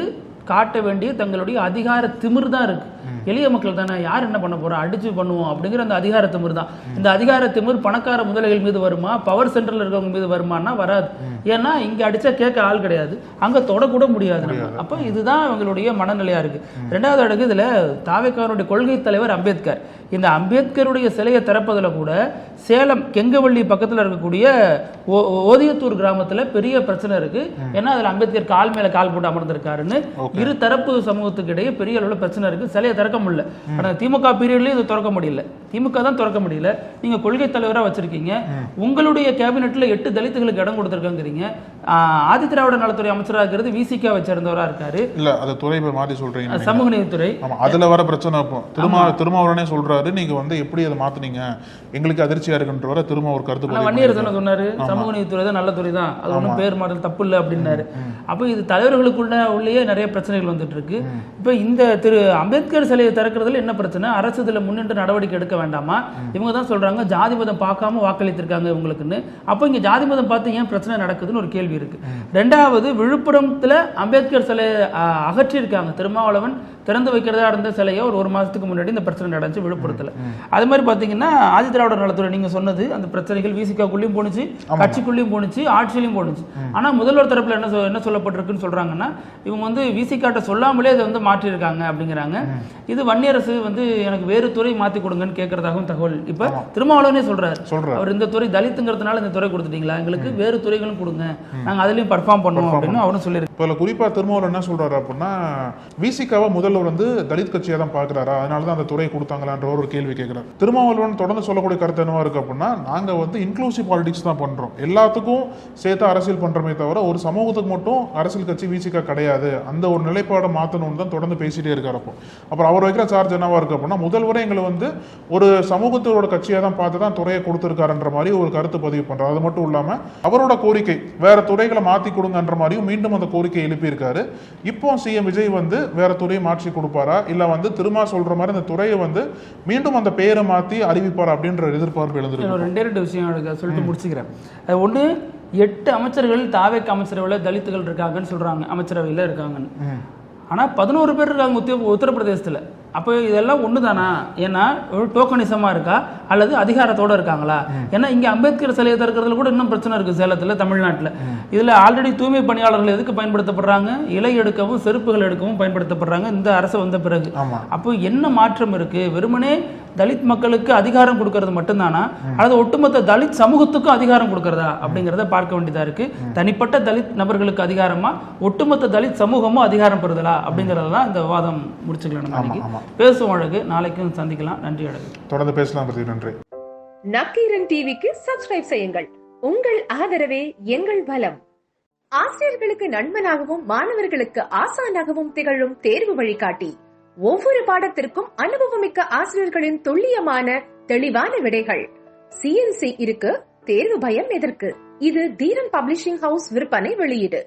காட்ட வேண்டிய தங்களுடைய அதிகார திமிர் தான் இருக்கு. எளிய மக்கள் தானே, யார் என்ன பண்ண போறோம், அடிச்சு பண்ணுவோம் அப்படிங்கிற அந்த அதிகார திமிர் தான். இந்த அதிகார திமிர் பணக்கார முதலைகள் மீது வருமா, பவர் சென்டர்ல இருக்கவங்க மீது வருமானா வராது. ஏன்னா இங்க அடிச்சா கேட்க ஆள் கிடையாது, அங்க தொடக்கூட முடியாது நம்ம. அப்ப இதுதான் அவங்களுடைய மனநிலையா இருக்கு. 2வது அடுக்கு இதுல தாவேக்காரனுடைய கொள்கை தலைவர் அம்பேத்கர். இந்த அம்பேத்கருடைய சிலையை திறப்பதுல கூட சேலம் கெங்கவள்ளி பக்கத்தில் இருக்கக்கூடிய ஓதியத்தூர் கிராமத்தில் பெரிய பிரச்சனை இருக்கு. ஏன்னா அதில் அம்பேத்கர் கால் மேல கால் போட்டு அமர்ந்திருக்காருன்னு இரு தரப்பு சமூகத்துக்கு இடையே பெரிய அளவில் பிரச்சனை இருக்கு. சிலையை திறக்க முடியல. ஆனால் திமுக பீரியட்லயும் இது திறக்க முடியல, திமுக தான் திறக்க முடியல. நீங்க கொள்கை தலைவராக வச்சிருக்கீங்க, உங்களுடைய கேபினெட்ல 8 தலித்துகளுக்கு இடம் கொடுத்திருக்காங்கிறீங்க. ஆதி திராவிட நலத்துறை அமைச்சராக இருக்கிறது விசிகா வச்சிருந்தவரா இருக்காரு. இல்ல அது துறை மாற்றி சொல்றீங்க, சமூக நீதித்துறை. அதுல வர பிரச்சனை. திருமாவளவனே சொல்றாரு, நீங்க வந்து எப்படி அதை மாத்துனீங்க, எங்களுக்கு அதிர்ச்சியா இருக்குன்ற திரும்ப ஒரு கருத்து வன்னியர் தானே சொன்னாரு, சமூக நீதித்துறை தான் நல்ல துறை தான், அது ஒன்றும் பேர் மாடல் தப்பு இல்லை அப்படின்னாரு. அப்போ இது தலைவர்களுக்குள்ள உள்ளே நிறைய பிரச்சனைகள் வந்துட்டு இருக்கு. இப்போ இந்த திரு அம்பேத்கர் சிலையை திறக்கிறதுல என்ன பிரச்சனை? அரசு இதுல முன்னின்று நடவடிக்கை எடுக்க வேண்டாமா? இவங்க தான் சொல்றாங்க ஜாதி மதம் பார்க்காம வாக்களித்திருக்காங்க இவங்களுக்குன்னு. அப்போ இங்க ஜாதி மதம் பார்த்து ஏன் பிரச்சனை நடக்குதுன்னு ஒரு கேள்வி இருக்கு. 2வது, விழுப்புரத்துல அம்பேத்கர் சிலையை அகற்றியிருக்காங்க. திருமாவளவன் திறந்து வைக்கிறதா இருந்த சிலையை ஒரு மாசத்துக்கு முன்னாடி இந்த பிரச்சனை நடந்துச்சு விழுப்புரத்துல. அது மாதிரி பாத்தீங்கன்னா ஆதி திராவிட நலத்துறை நீங்க சொன்னது அந்த பிரச்சனைகள் விசிகாக்குள்ளேயும் போனுச்சு, கட்சிக்குள்ளேயும் போனுச்சு, ஆட்சியிலையும் போனுச்சு. ஆனா முதல்வர் தரப்புல என்ன சொல்லப்பட்டிருக்குன்னு சொல்றாங்கன்னா, இவங்க வந்து விசிகாட்ட சொல்லாமலே அதை வந்து மாற்றிருக்காங்க அப்படிங்கிறாங்க. இது வன்னியரசு வந்து எனக்கு வேறு துறை மாத்தி கொடுங்கன்னு கேட்கறதாகவும் தகவல். இப்ப திருமாவளவனே சொல்றாரு, அவர் இந்த துறை தலித்துங்கிறதுனால இந்த துறை கொடுத்துட்டீங்களா, எங்களுக்கு வேறு துறைகளும் கொடுங்க, நாங்க அதுலயும் பர்ஃபார்ம் பண்ணுவோம் அப்படின்னு அவரும் சொல்லியிருக்கு. இப்போ குறிப்பா திருமாவளவன் என்ன சொல்றாரு அப்படின்னா, விசிகாவை முதல்வர் வந்து தலித் கட்சியா தான் பாக்குறாரா, அதனாலதான் அந்த துறையை கொடுத்தாங்களான்ற ஒரு கேள்வி கேட்கிறார். திருமாவளவன் தொடர்ந்து சொல்லக்கூடிய கருத்து என்னவா இருக்கு அப்படின்னா, நாங்க வந்து இன்க்ளூசிவ் பாலிடிக்ஸ் தான் பண்றோம், எல்லாத்துக்கும் சேர்த்து அரசியல் பண்றோமே தவிர ஒரு சமூகத்துக்கு மட்டும் அரசியல் கட்சி விசிகா கிடையாது, அந்த ஒரு நிலைப்பாடை மாற்றணும்னு தான் தொடர்ந்து பேசிட்டே இருக்காரு. அப்புறம் அவர் வைக்கிற சார்ஜ் என்னவா இருக்கு அப்படின்னா, முதல்வரே எங்களை வந்து ஒரு சமூகத்தோட கட்சியா தான் பார்த்து தான் துறையை கொடுத்திருக்காருன்ற மாதிரி ஒரு கருத்து பதிவு பண்றாரு. அது மட்டும் இல்லாம அவரோட கோரிக்கை வேற துறைகளை மாத்தி கொடுங்கன்ற மாதிரியும் மீண்டும் அந்த கோரிக்கை எழுப்பி இருக்காரு. இப்போ சிஎம் விஜய் வந்து வேற துறையை மாற்றி கொடுப்பாரா, இல்ல வந்து திருமா சொல்ற மாதிரி அந்த துறையை வந்து மீண்டும் அந்த பேரை மாத்தி அறிவிப்பாரா அப்படின்ற எதிர்பார்ப்பு எழுந்திருக்கு. 2 விஷயம் சொல்லிட்டு முடிச்சுக்கிறேன். ஒண்ணு, 8 அமைச்சர்கள் தாவேக் அமைச்சரவையில் தலித்துகள் இருக்காங்கன்னு சொல்றாங்க, அமைச்சரவையில் இருக்காங்கன்னு. ஆனா 11 பேர் இருக்காங்க உத்தரப்பிரதேசத்துல. அப்போ இதெல்லாம் ஒண்ணுதானா? ஏன்னா ஒரு டோக்கனிசமா இருக்கா அல்லது அதிகாரத்தோட இருக்காங்களா? ஏன்னா இங்க அம்பேத்கர் சிலையை திறக்கிறதுல கூட இன்னும் பிரச்சனை இருக்கு சேலத்துல, தமிழ்நாட்டுல. இதுல ஆல்ரெடி தூய்மை பணியாளர்கள் எதுக்கு பயன்படுத்தப்படுறாங்க? இலை எடுக்கவும் செருப்புகள் எடுக்கவும் பயன்படுத்தப்படுறாங்க இந்த அரசு வந்த பிறகு. அப்போ என்ன மாற்றம் இருக்கு? வெறுமனே தலித் மக்களுக்கு அதிகாரம் கொடுக்கறது மட்டும்தானா அல்லது ஒட்டுமொத்த தலித் சமூகத்துக்கும் அதிகாரம் கொடுக்கறதா அப்படிங்கறத பார்க்க வேண்டியதா இருக்கு. தனிப்பட்ட தலித் நபர்களுக்கு அதிகாரமா, ஒட்டுமொத்த தலித் சமூகமும் அதிகாரம் பெறுதலா அப்படிங்கறதான் இந்த விவாதம் முடிச்சுக்கலாம். பேசுவோம் அழகு, நாளைக்கும் சந்திக்கலாம். நன்றி அழகு, தொடர்ந்து பேசலாம். நன்றி. நக்கீரன் டிவிக்கு சப்ஸ்கிரைப் செய்யுங்கள். உங்கள் ஆதரவே எங்கள் பலம். ஆசிரியர்களுக்கு நண்பனாகவும் மாணவர்களுக்கு ஆசானாகவும் திகழும் தேர்வு வழிகாட்டி. ஒவ்வொரு பாடத்திற்கும் அனுபவமிக்க ஆசிரியர்களின் துல்லியமான தெளிவான விடைகள். CNC இருக்கு, தேர்வு பயம் எதற்கு? இது தீரன் பப்ளிஷிங் ஹவுஸ் விற்பனை வெளியீடு.